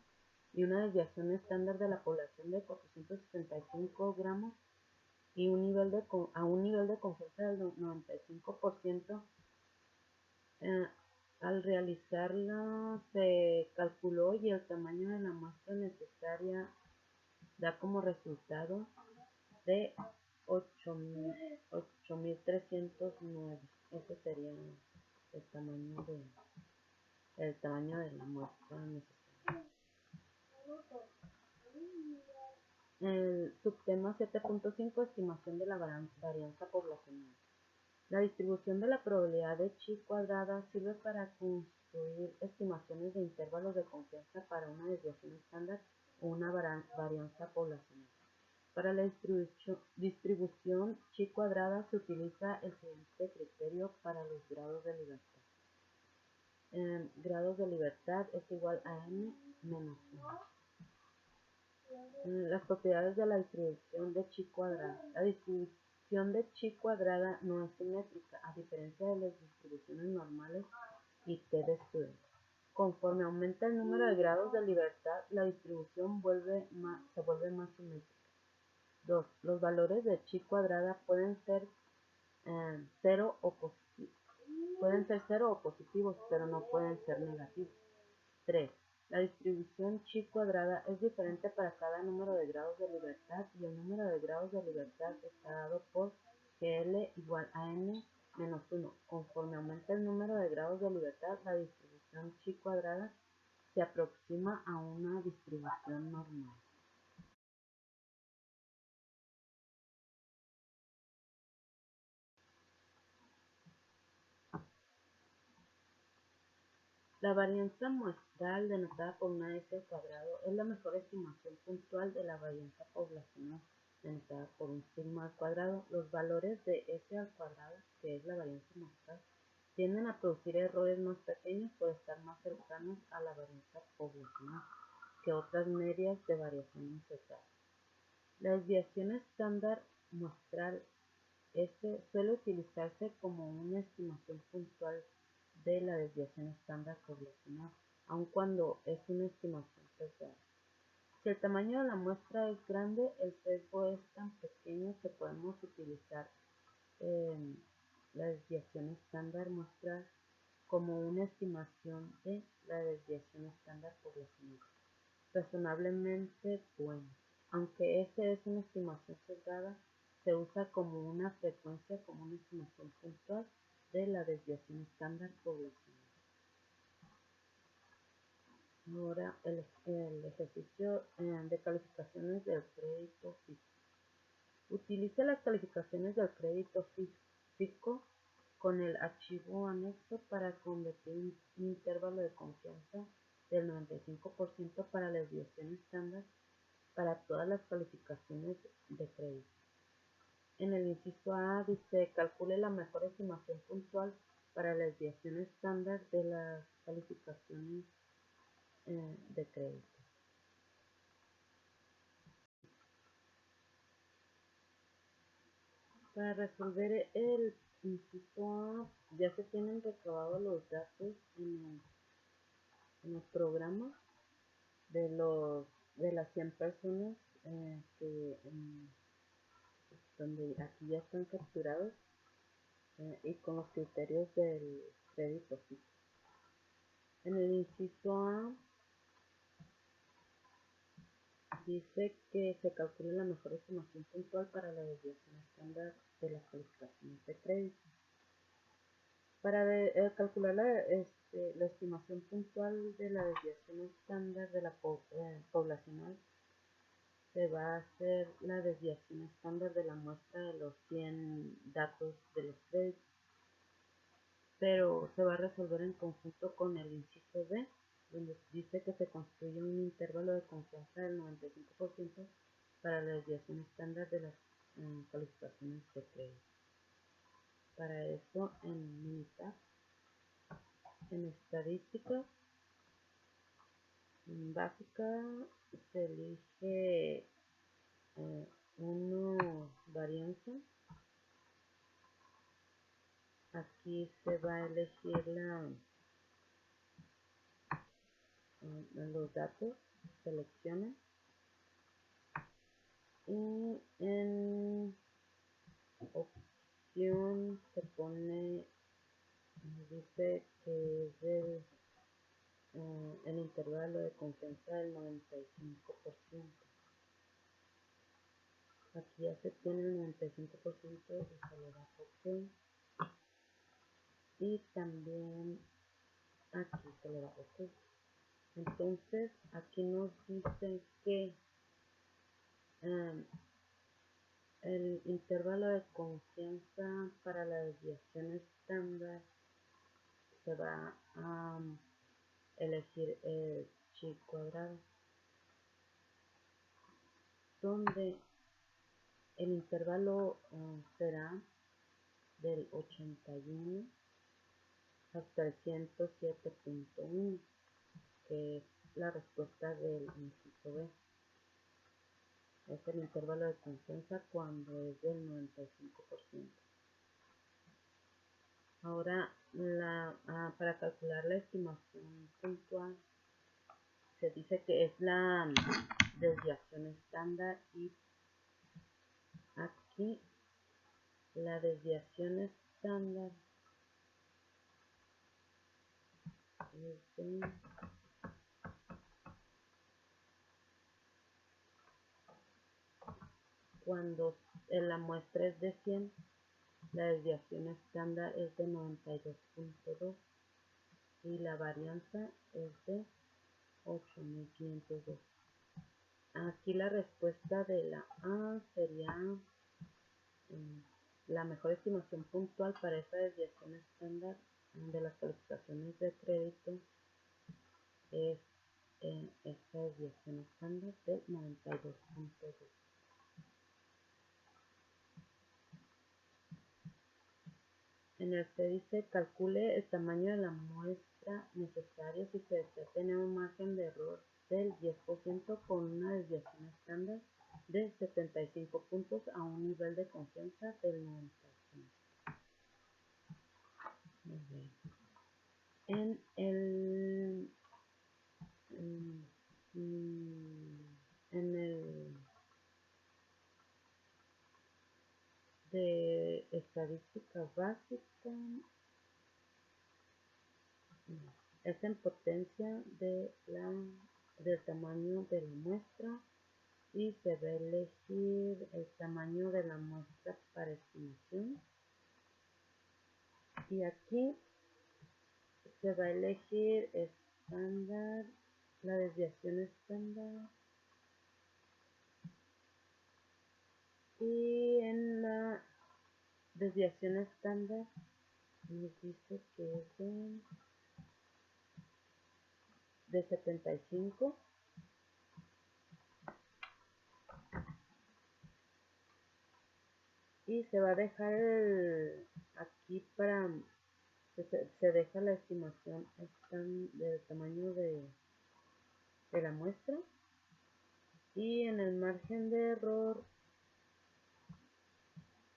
y una desviación estándar de la población de 465 gramos y un nivel de confianza del 95%, al realizarla se calculó y el tamaño de la muestra necesaria da como resultado de 8.309. Ese sería el tamaño de la muestra necesaria. El subtema 7.5, estimación de la varianza poblacional. La distribución de la probabilidad de chi cuadrada sirve para construir estimaciones de intervalos de confianza para una desviación estándar o una varianza poblacional. Para la distribución chi cuadrada se utiliza el siguiente criterio para los grados de libertad. Grados de libertad es igual a n menos 1. Las propiedades de la distribución de chi cuadrada. La distribución de chi cuadrada no es simétrica, a diferencia de las distribuciones normales y t de Student. Conforme aumenta el número de grados de libertad, la distribución se vuelve más simétrica. 2. Los valores de chi cuadrada pueden ser 0 o positivos, pero no pueden ser negativos. 3. La distribución chi cuadrada es diferente para cada número de grados de libertad y el número de grados de libertad está dado por GL igual a n menos 1. Conforme aumenta el número de grados de libertad, la distribución chi cuadrada se aproxima a una distribución normal. La varianza muestral denotada por una S al cuadrado es la mejor estimación puntual de la varianza poblacional denotada por un sigma al cuadrado. Los valores de S al cuadrado, que es la varianza muestral, tienden a producir errores más pequeños por estar más cercanos a la varianza poblacional que otras medias de variación insertada. La desviación estándar muestral S suele utilizarse como una estimación puntual de la desviación estándar poblacional, aun cuando es una estimación sesgada. Si el tamaño de la muestra es grande, el sesgo es tan pequeño que podemos utilizar la desviación estándar muestral como una estimación de la desviación estándar poblacional razonablemente buena. Aunque esta es una estimación sesgada, se usa como una frecuencia como una estimación puntual de la desviación estándar poblacional. Ahora el ejercicio de calificaciones del crédito FICO. Utilice las calificaciones del crédito FICO con el archivo anexo para convertir un intervalo de confianza del 95% para la desviación estándar para todas las calificaciones de crédito. En el inciso A dice calcule la mejor estimación puntual para la desviación estándar de las calificaciones de crédito. Para resolver el inciso A ya se tienen recabados los datos en el programa de las 100 personas donde aquí ya están capturados y con los criterios del crédito FICO. En el inciso A dice que se calcule la mejor estimación puntual para la desviación estándar de las calificaciones de crédito. Para calcular la estimación puntual de la desviación estándar de la poblacional, se va a hacer la desviación estándar de la muestra de los 100 datos de los créditos, pero se va a resolver en conjunto con el inciso B, donde dice que se construye un intervalo de confianza del 95% para la desviación estándar de las calificaciones de crédito. Para eso, en Minitab, en estadística básica, se elige una varianza. Aquí se va a elegir los datos, selecciona y en opción se pone, dice que es el intervalo de confianza del 95%. Aquí ya se tiene el 95% y se le da OK. Y también aquí se le da OK. Entonces aquí nos dice que el intervalo de confianza para la desviación estándar se va a elegir el chi cuadrado, donde el intervalo será del 81 hasta el 107.1, que es la respuesta del inciso B. Es el intervalo de confianza cuando es del 95%. Ahora, para calcular la estimación puntual, se dice que es la desviación estándar y Aquí la desviación estándar es de cuando la muestra es de 100, la desviación estándar es de 92.2 y la varianza es de 8502. Aquí la respuesta de la A sería la mejor estimación puntual para esta desviación estándar de las calificaciones de crédito es esta desviación estándar de 92.2. En el C dice calcule el tamaño de la muestra necesario si se desea tener un margen de error del 10% con una desviación estándar de 75 puntos a un nivel de confianza del 95. Muy bien. En el de estadística básica es en potencia del tamaño de la muestra y se va a elegir el tamaño de la muestra para estimación y aquí se va a elegir estándar, la desviación estándar y en la desviación estándar nos dice que es de 75 y se va a dejar aquí para se deja la estimación del tamaño de la muestra y en el margen de error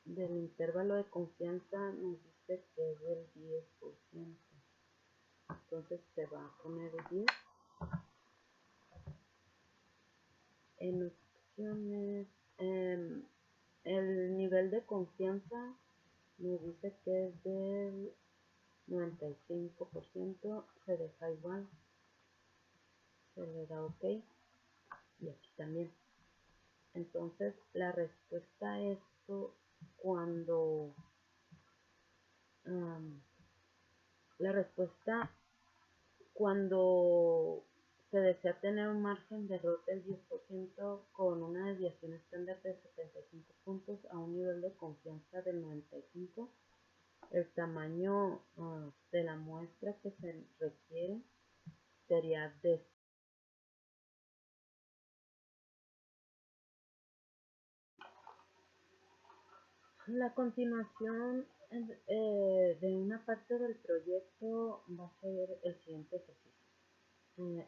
del intervalo de confianza nos dice que es del 10%, entonces se va a poner 10. En opciones el nivel de confianza nos dice que es del 95%, se deja igual, se le da ok y aquí también. Entonces la respuesta a esto cuando se desea tener un margen de error del 10% con una desviación estándar de 75 puntos a un nivel de confianza del 95, el tamaño de la muestra que se requiere sería de la continuación de una parte del proyecto va a ser el siguiente ejercicio.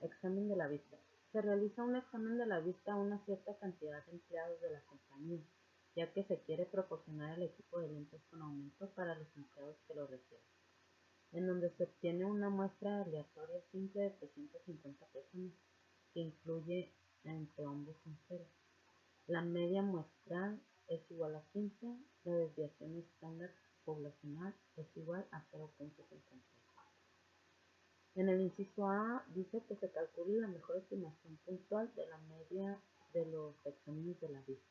Examen de la vista. Se realiza un examen de la vista a una cierta cantidad de empleados de la compañía, ya que se quiere proporcionar el equipo de lentes con aumento para los empleados que lo requieren, en donde se obtiene una muestra aleatoria simple de 350 personas, que incluye entre hombres y mujeres. La media muestral es igual a 15, la desviación estándar poblacional es igual a 0.50. En el inciso A dice que se calcule la mejor estimación puntual de la media de los exámenes de la vista.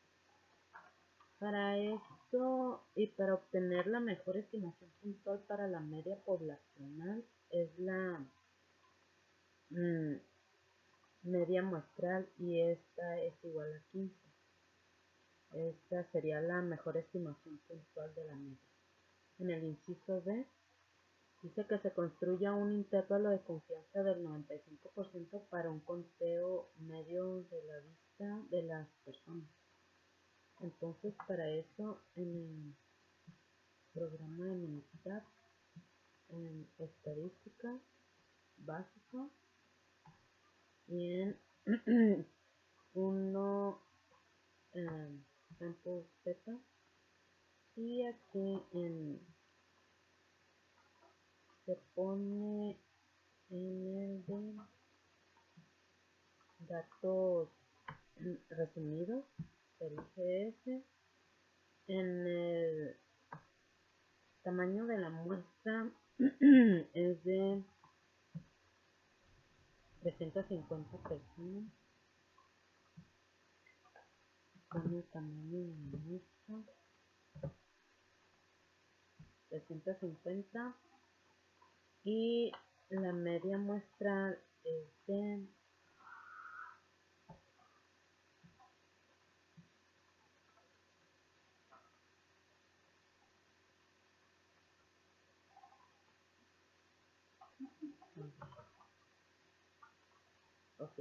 Para esto y para obtener la mejor estimación puntual para la media poblacional es la media muestral y esta es igual a 15. Esta sería la mejor estimación puntual de la media. En el inciso B dice que se construya un intervalo de confianza del 95% para un conteo medio de la vista de las personas. Entonces, para eso, en el programa de Minitab, en estadística básica y en uno campo Z y aquí se pone en el de datos resumidos, se elige ese En el tamaño de la muestra es de 350 personas. Con el tamaño de la muestra 350 y la media muestral es de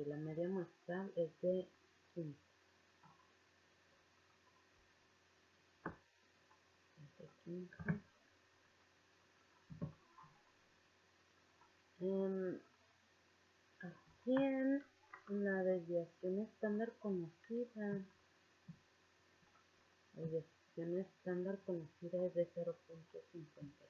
la media muestral es de 15. Aquí en la desviación estándar conocida, la desviación estándar conocida es de 0.50.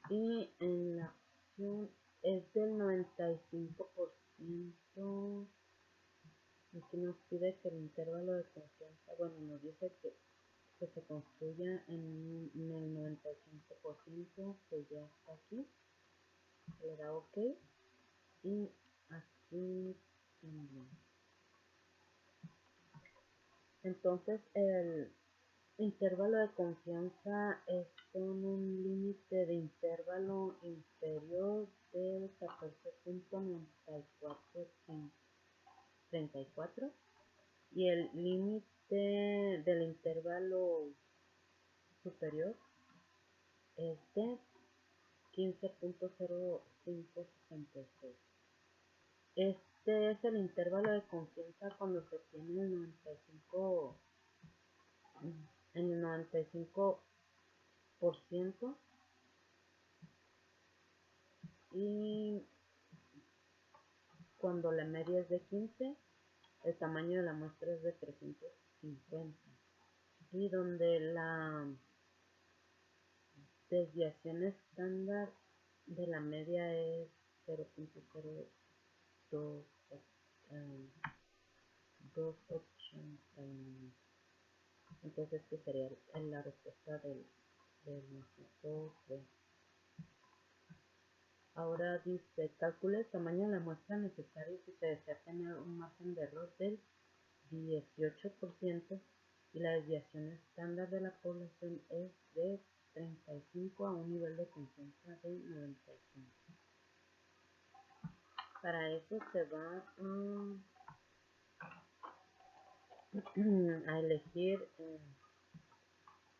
Y en la opción es del 95%. Aquí nos pide que el intervalo de confianza, bueno, nos dice que se construya en el 95%, que ya está aquí. Le da OK. Y aquí también. Entonces el intervalo de confianza es con un límite de intervalo inferior del 14.9434 y el límite del intervalo superior es de 15.0566. Este es el intervalo de confianza cuando se tiene el 95 en el 95% y cuando la media es de 15, el tamaño de la muestra es de 350 y donde la desviación estándar de la media es 0.0289. Entonces, ¿qué sería la respuesta del inciso B? Ahora dice, calcule el tamaño de la muestra necesaria si se desea tener un margen de error del 18% y la desviación estándar de la población es de 35 a un nivel de confianza de 95. Para eso se va a elegir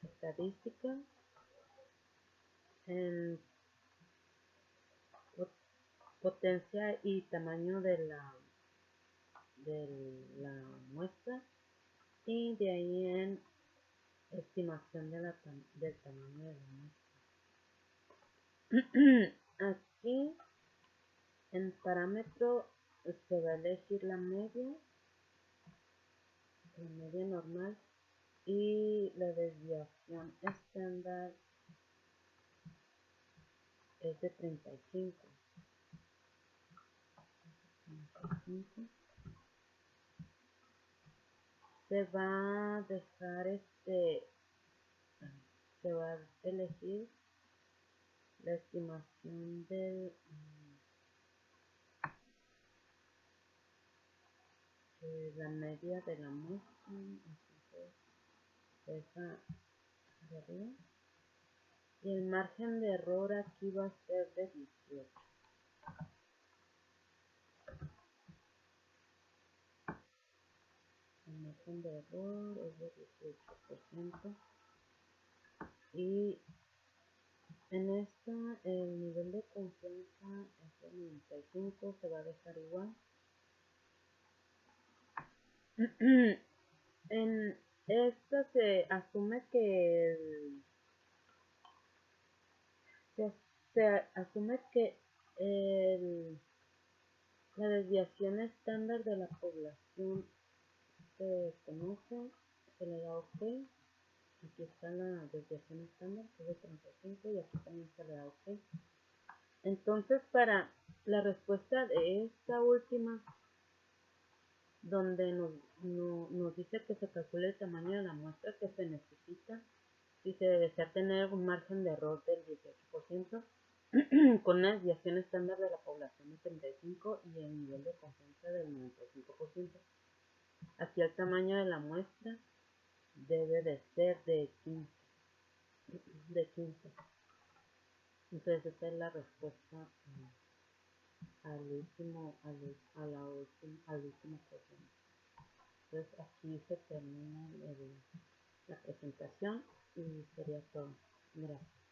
estadística, en potencia y tamaño de la muestra y de ahí en estimación del tamaño de la muestra. Aquí en parámetro se va a elegir la media normal y la desviación estándar es de 35. Se va a dejar se va a elegir la estimación de la media de la muestra. Entonces deja de arriba y el margen de error aquí va a ser de 18. El margen de error es de 18% y en esta el nivel de confianza es de 95, se va a dejar igual. En esta se asume que la desviación estándar de la población se conoce, se le da OK. Aquí está la desviación estándar, que es de 35 y aquí también se le da OK. Entonces, para la respuesta de esta última, donde nos dice que se calcule el tamaño de la muestra que se necesita y se desea tener un margen de error del 18%, con una desviación estándar de la población de 35 y el nivel de confianza del 95%. Aquí el tamaño de la muestra debe de ser de 15. Entonces esta es la respuesta al último problema. Entonces aquí se termina la presentación y sería todo. Gracias.